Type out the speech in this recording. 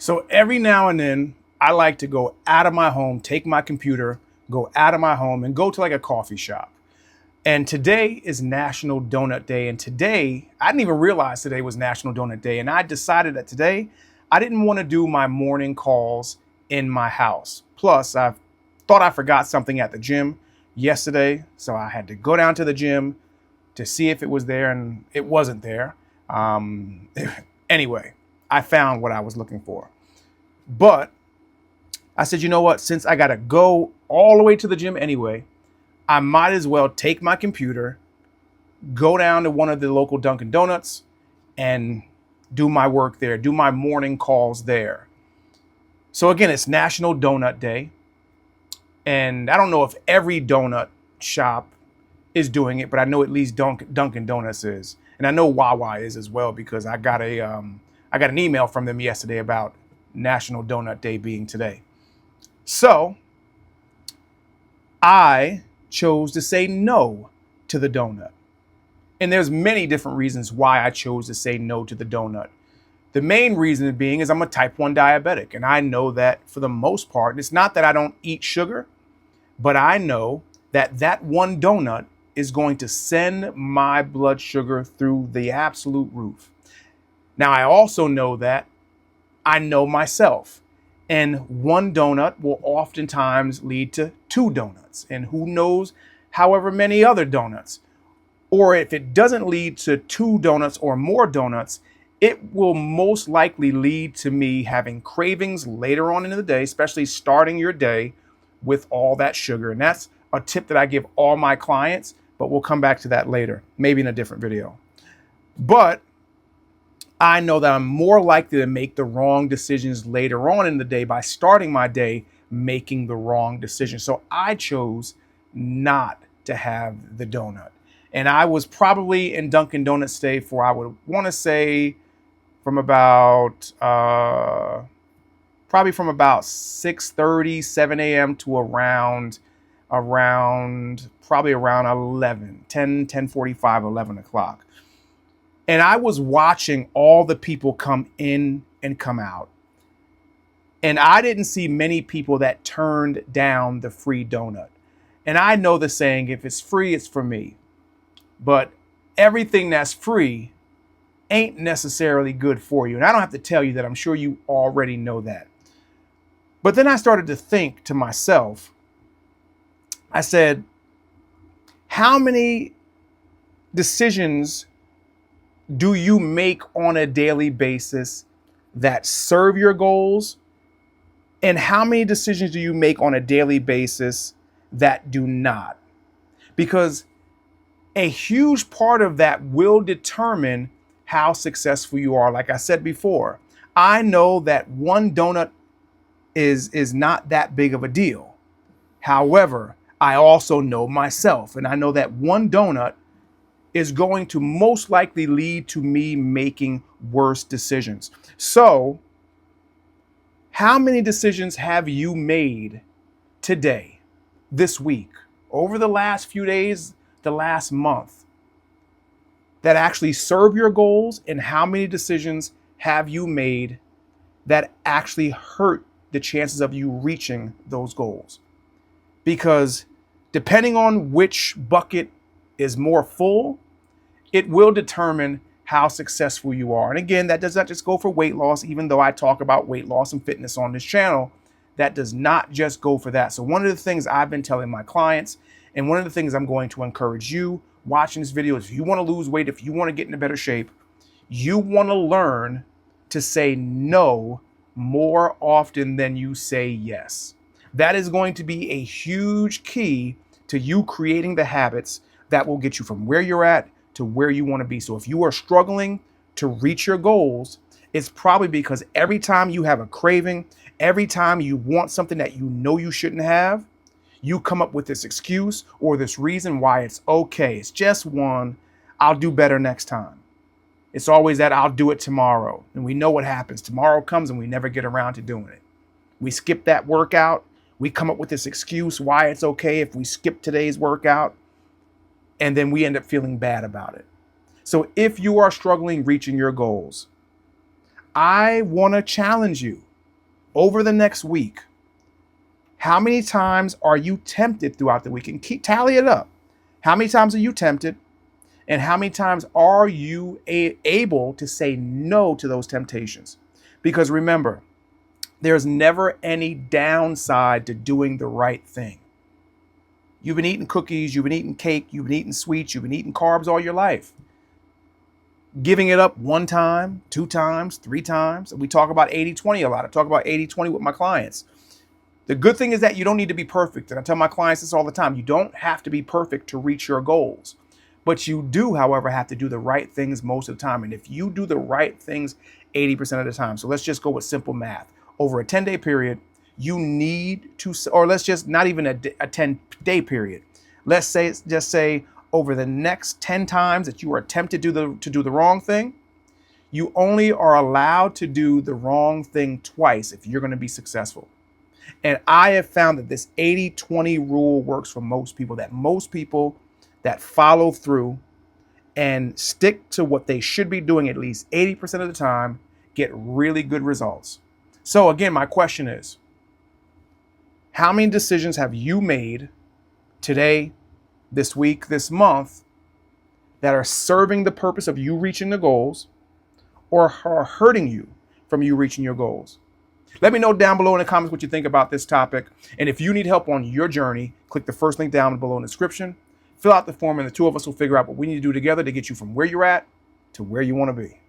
So every now and then, I like to go out of my home, take my computer, go out of my home, and go to like a coffee shop. And today is National Donut Day. And today, I didn't even realize today was National Donut Day. And I decided that today, I didn't want to do my morning calls in my house. Plus, I thought I forgot something at the gym yesterday. So I had to go down to the gym to see if it was there, and it wasn't there. Um, anyway, I found what I was looking for. But I said, you know what? Since I got to go all the way to the gym anyway, I might as well take my computer, go down to one of the local Dunkin' Donuts, and do my work there, do my morning calls there. So again, it's National Donut Day. And I don't know if every donut shop is doing it, but I know at least Dunkin' Donuts is. And I know Wawa is as well, because I got an email from them yesterday about National Donut Day being today. So I chose to say no to the donut. And there's many different reasons why I chose to say no to the donut. The main reason being is I'm a type 1 diabetic. And I know that for the most part, it's not that I don't eat sugar, but I know that that one donut is going to send my blood sugar through the absolute roof. Now, I also know that I know myself. And one donut will oftentimes lead to two donuts, and who knows, however many other donuts. Or if it doesn't lead to two donuts or more donuts, it will most likely lead to me having cravings later on in the day, especially starting your day with all that sugar. And that's a tip that I give all my clients, but we'll come back to that later, maybe in a different video. But I know that I'm more likely to make the wrong decisions later on in the day by starting my day making the wrong decision. So I chose not to have the donut. And I was probably in Dunkin' Donuts today for, I would want to say, from about, probably from about 6:30, 7 a.m. to probably around 11, 10, 10:45, 11 o'clock. And I was watching all the people come in and come out. And I didn't see many people that turned down the free donut. And I know the saying, if it's free, it's for me. But everything that's free ain't necessarily good for you. And I don't have to tell you that. I'm sure you already know that. But then I started to think to myself, I said, how many decisions do you make on a daily basis that serve your goals? And how many decisions do you make on a daily basis that do not? Because a huge part of that will determine how successful you are. Like I said before, I know that one donut is not that big of a deal. However, I also know myself, and I know that one donut is going to most likely lead to me making worse decisions. So, how many decisions have you made today, this week, over the last few days, the last month, that actually serve your goals? And how many decisions have you made that actually hurt the chances of you reaching those goals? Because depending on which bucket is more full, it will determine how successful you are. And again, that does not just go for weight loss, even though I talk about weight loss and fitness on this channel. That does not just go for that. So one of the things I've been telling my clients, and one of the things I'm going to encourage you watching this video, is if you want to lose weight, if you want to get into better shape, you want to learn to say no more often than you say yes. That is going to be a huge key to you creating the habits that will get you from where you're at to where you want to be. So if you are struggling to reach your goals, it's probably because every time you have a craving, every time you want something that you know you shouldn't have, you come up with this excuse or this reason why it's okay. It's just one. I'll do better next time. It's always that I'll do it tomorrow. And we know what happens. Tomorrow comes and we never get around to doing it. We skip that workout. We come up with this excuse why it's okay if we skip today's workout. And then we end up feeling bad about it. So if you are struggling reaching your goals, I want to challenge you over the next week, how many times are you tempted throughout the week? And tally it up. How many times are you tempted? And how many times are you able to say no to those temptations? Because remember, there's never any downside to doing the right thing. You've been eating cookies, you've been eating cake, you've been eating sweets, you've been eating carbs all your life. Giving it up 1 time, 2 times, 3 times. We talk about 80-20 a lot. I talk about 80-20 with my clients. The good thing is that you don't need to be perfect. And I tell my clients this all the time. You don't have to be perfect to reach your goals. But you do, however, have to do the right things most of the time. And if you do the right things 80% of the time, so let's just go with simple math. Over a 10-day period, you need to, or let's just not even a 10-day period. Let's say over the next 10 times that you are tempted to do the wrong thing, you only are allowed to do the wrong thing twice if you're going to be successful. And I have found that this 80-20 rule works for most people, that follow through and stick to what they should be doing at least 80% of the time get really good results. So again, my question is, how many decisions have you made today, this week, this month that are serving the purpose of you reaching the goals or are hurting you from you reaching your goals? Let me know down below in the comments what you think about this topic. And if you need help on your journey, click the first link down below in the description. Fill out the form and the 2 of us will figure out what we need to do together to get you from where you're at to where you want to be.